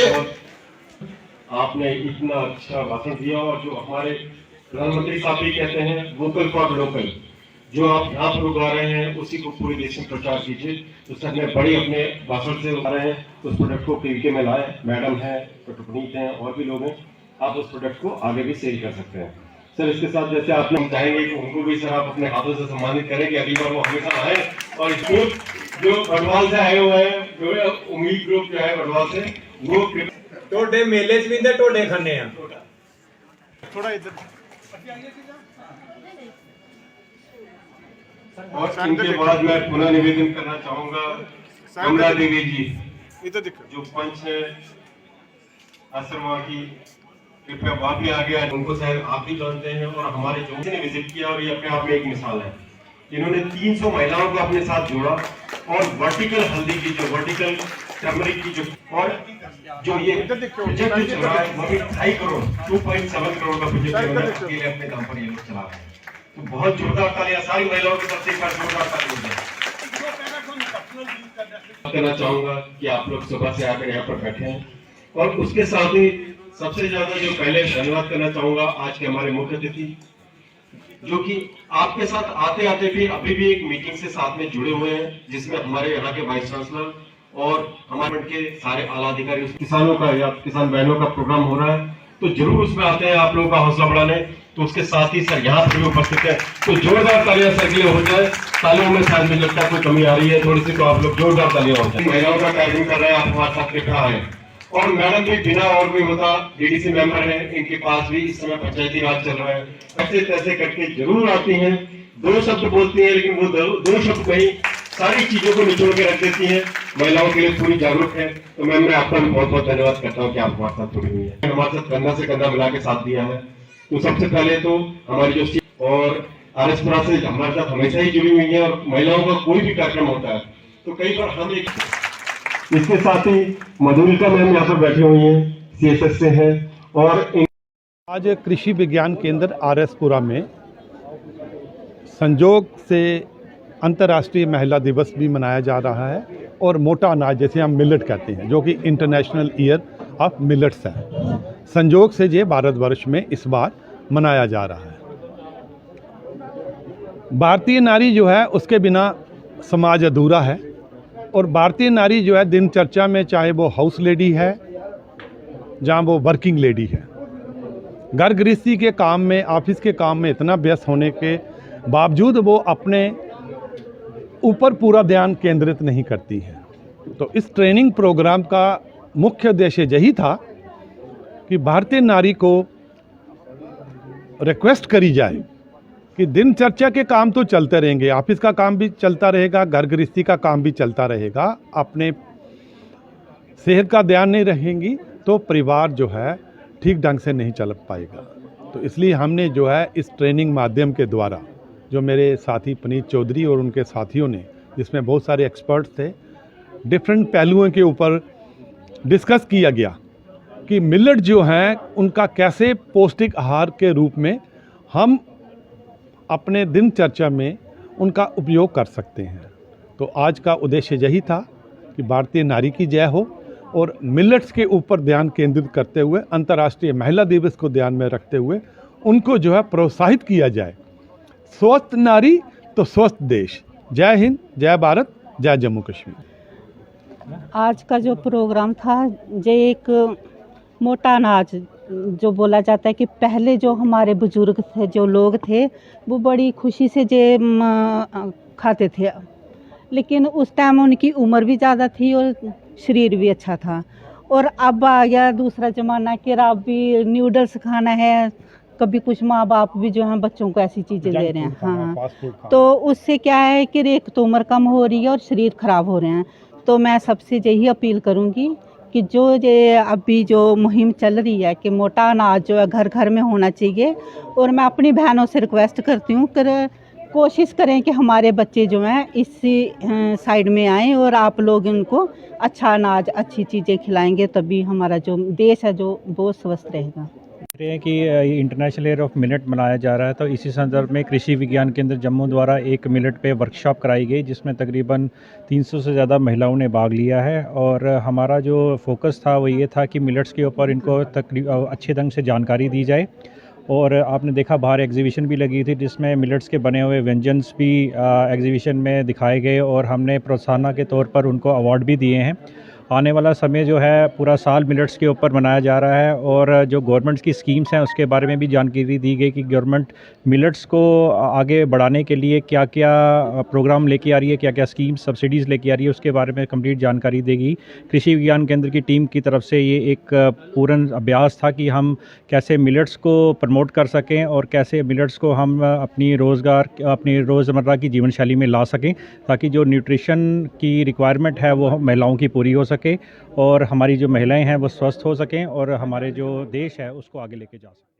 और आपने इतना अच्छा भाषण दिया और जो हमारे प्रधानमंत्री साहब भी कहते हैं वोकल फॉर लोकल, जो आप यहाँ पर उगा रहे हैं उसी को पूरे देश में प्रचार कीजिए। तो सर ने बड़ी अपने भाषण से उगा रहे हैं, उस प्रोडक्ट को पीवीके में लाए, मैडम है, पुनीत हैं और भी लोग हैं, आप उस प्रोडक्ट को आगे भी सेल कर सकते हैं। सर इसके साथ जैसे आपने हम चाहेंगे कि उनको भी सर आप अपने हाथों से सम्मानित करें कि अगली बार वो हमेशा आए और जो बड़वाल से आए हुए हैं, जो उम्मीद ग्रुप जो है बड़वाल से, वो टोडे मेले च भी इंदे टोडे खाने हैं। थोड़ा इधर और इनके बाद मैं पुनः निवेदन करना चाहूंगा कमला देवी जी इधर देखो जो पंच है आश्रम की, कृपया वहां भी आ गया, उनको शायद आप भी जानते हैं और हमारे जो ने विजिट किया और ये अपने आप में एक मिसाल है। इन्होंने 300 महिलाओं को अपने साथ जोड़ा और वर्टिकल हल्दी की जो वर्टिकल टर्मरिक की जो और जो ये प्रोजेक्ट चल रहा है वो भी 2.5 करोड़ 2.7 करोड़ का प्रोजेक्ट अकेले अपने दम पर ये लोग चला रहे हैं। तो बहुत जोरदार तालियां सारी महिलाओं की तरफ से, एक बार जोरदार तालियां कहना चाहूंगा कि आप लोग सुबह से आकर यहाँ पर बैठे हैं और उसके साथ ही सबसे ज्यादा जो पहले धन्यवाद करना चाहूंगा आज के हमारे मुख्य अतिथि जो कि आपके साथ आते आते भी अभी भी एक मीटिंग से साथ में जुड़े हुए हैं, जिसमें हमारे यहाँ के वाइस चांसलर और हमारे के सारे आला अधिकारी, किसानों का या किसान बहनों का प्रोग्राम हो रहा है तो जरूर उसमें आते हैं आप लोगों का हौसला बढ़ाने। तो उसके साथ ही सर यहाँ पर भी उपस्थित है, तो जोरदार तालियां सर के लिए हो जाए। तालियों में शायद मुझे लगता है कोई कमी आ रही है थोड़ी सी, तो आप लोग जोरदार तालियां हो जाए। महिलाओं का कार्यक्रम कर रहे हैं, आप हमारे साथ लिखा है और मैडम भी बिना और भी होता डीडीसी मेंबर है, इनके पास भी इस समय पंचायती राज चल रहा है, ऐसे तैसे करके जरूर आती हैं, 2 शब्द बोलती हैं लेकिन वो 2 शब्द में ही सारी चीजों को निचोड़ के रख देती हैं, महिलाओं के लिए पूरी जागरूक है। तो मैं आपका भी बहुत बहुत धन्यवाद करता हूँ कि आप हमारे साथ जुड़ी हुई है, हमारे साथ कंधा से कंधा मिला के साथ दिया है। तो सबसे पहले तो हमारी जो और आरएसपुरा से हमारे साथ हमेशा ही जुड़ी हुई है और महिलाओं का कोई भी कार्यक्रम होता है तो कई बार हम एक, इसके साथ ही मधुलिका मैम यहाँ पर बैठी हुई हैं, सीएसएस से हैं और आज कृषि विज्ञान केंद्र आरएसपुरा में संजोग से अंतर्राष्ट्रीय महिला दिवस भी मनाया जा रहा है और मोटा अनाज जैसे हम मिलेट कहते हैं जो कि इंटरनेशनल ईयर ऑफ मिलेट्स है, संजोग से ये भारतवर्ष में इस बार मनाया जा रहा है। भारतीय नारी जो है उसके बिना समाज अधूरा है और भारतीय नारी जो है दिन चर्चा में, चाहे वो हाउस लेडी है जहाँ वो वर्किंग लेडी है, घर गृहस्थी के काम में, ऑफिस के काम में इतना व्यस्त होने के बावजूद वो अपने ऊपर पूरा ध्यान केंद्रित नहीं करती है। तो इस ट्रेनिंग प्रोग्राम का मुख्य उद्देश्य यही था कि भारतीय नारी को रिक्वेस्ट करी जाए कि दिन चर्चा के काम तो चलते रहेंगे, ऑफिस का काम भी चलता रहेगा, घर गृहस्थी का काम भी चलता रहेगा, अपने सेहत का ध्यान नहीं रखेंगी तो परिवार जो है ठीक ढंग से नहीं चल पाएगा। तो इसलिए हमने जो है इस ट्रेनिंग माध्यम के द्वारा, जो मेरे साथी पुनीत चौधरी और उनके साथियों ने, जिसमें बहुत सारे एक्सपर्ट्स थे, डिफरेंट पहलुओं के ऊपर डिस्कस किया गया कि मिलेट जो हैं उनका कैसे पौष्टिक आहार के रूप में हम अपने दिनचर्या में उनका उपयोग कर सकते हैं। तो आज का उद्देश्य यही था कि भारतीय नारी की जय हो और मिलेट्स के ऊपर ध्यान केंद्रित करते हुए अंतर्राष्ट्रीय महिला दिवस को ध्यान में रखते हुए उनको जो है प्रोत्साहित किया जाए। स्वस्थ नारी तो स्वस्थ देश। जय हिंद, जय भारत, जय जम्मू कश्मीर। आज का जो प्रोग्राम था ये एक मोटा अनाज जो बोला जाता है कि पहले जो हमारे बुजुर्ग थे, जो लोग थे, वो बड़ी खुशी से जे खाते थे, लेकिन उस टाइम उनकी उम्र भी ज़्यादा थी और शरीर भी अच्छा था। और अब आ गया दूसरा ज़माना कि अब भी नूडल्स खाना है, कभी कुछ माँ बाप भी जो हैं बच्चों को ऐसी चीज़ें दे रहे हैं। हाँ, तो उससे क्या है कि एक तो उम्र कम हो रही है और शरीर ख़राब हो रहे हैं। तो मैं सबसे यही अपील करूँगी कि जो ये अभी जो मुहिम चल रही है कि मोटा अनाज जो है घर घर में होना चाहिए, और मैं अपनी बहनों से रिक्वेस्ट करती हूँ कि कोशिश करें कि हमारे बच्चे जो हैं इसी साइड में आएँ और आप लोग उनको अच्छा अनाज, अच्छी चीज़ें खिलाएंगे, तभी हमारा जो देश है जो वो स्वस्थ रहेगा। रहे हैं कि इंटरनेशनल ईयर ऑफ मिलेट मनाया जा रहा है, तो इसी संदर्भ में कृषि विज्ञान केंद्र जम्मू द्वारा एक मिलेट पे वर्कशॉप कराई गई, जिसमें तकरीबन 300 से ज़्यादा महिलाओं ने भाग लिया है। और हमारा जो फोकस था वो ये था कि मिलेट्स के ऊपर इनको अच्छे ढंग से जानकारी दी जाए। और आपने देखा बाहर एग्जीबिशन भी लगी थी, जिसमें मिलेट्स के बने हुए व्यंजन्स भी एग्जीबिशन में दिखाए गए और हमने प्रोत्साहन के तौर पर उनको अवार्ड भी दिए हैं। आने वाला समय जो है पूरा साल मिलेट्स के ऊपर मनाया जा रहा है, और जो गवर्नमेंट की स्कीम्स हैं उसके बारे में भी जानकारी दी गई कि गवर्नमेंट मिलेट्स को आगे बढ़ाने के लिए क्या क्या प्रोग्राम लेके आ रही है, क्या क्या स्कीम्स सब्सिडीज़ लेके आ रही है, उसके बारे में कंप्लीट जानकारी देगी। कृषि विज्ञान केंद्र की टीम की तरफ से ये एक पूर्ण अभ्यास था कि हम कैसे मिलेट्स को प्रमोट कर सकें और कैसे मिलेट्स को हम अपनी रोज़मर्रा की जीवन शैली में ला सकें, ताकि जो न्यूट्रिशन की रिक्वायरमेंट है वो महिलाओं की पूरी हो सके और हमारी जो महिलाएं हैं वो स्वस्थ हो सकें और हमारे जो देश है उसको आगे लेके जा सकें।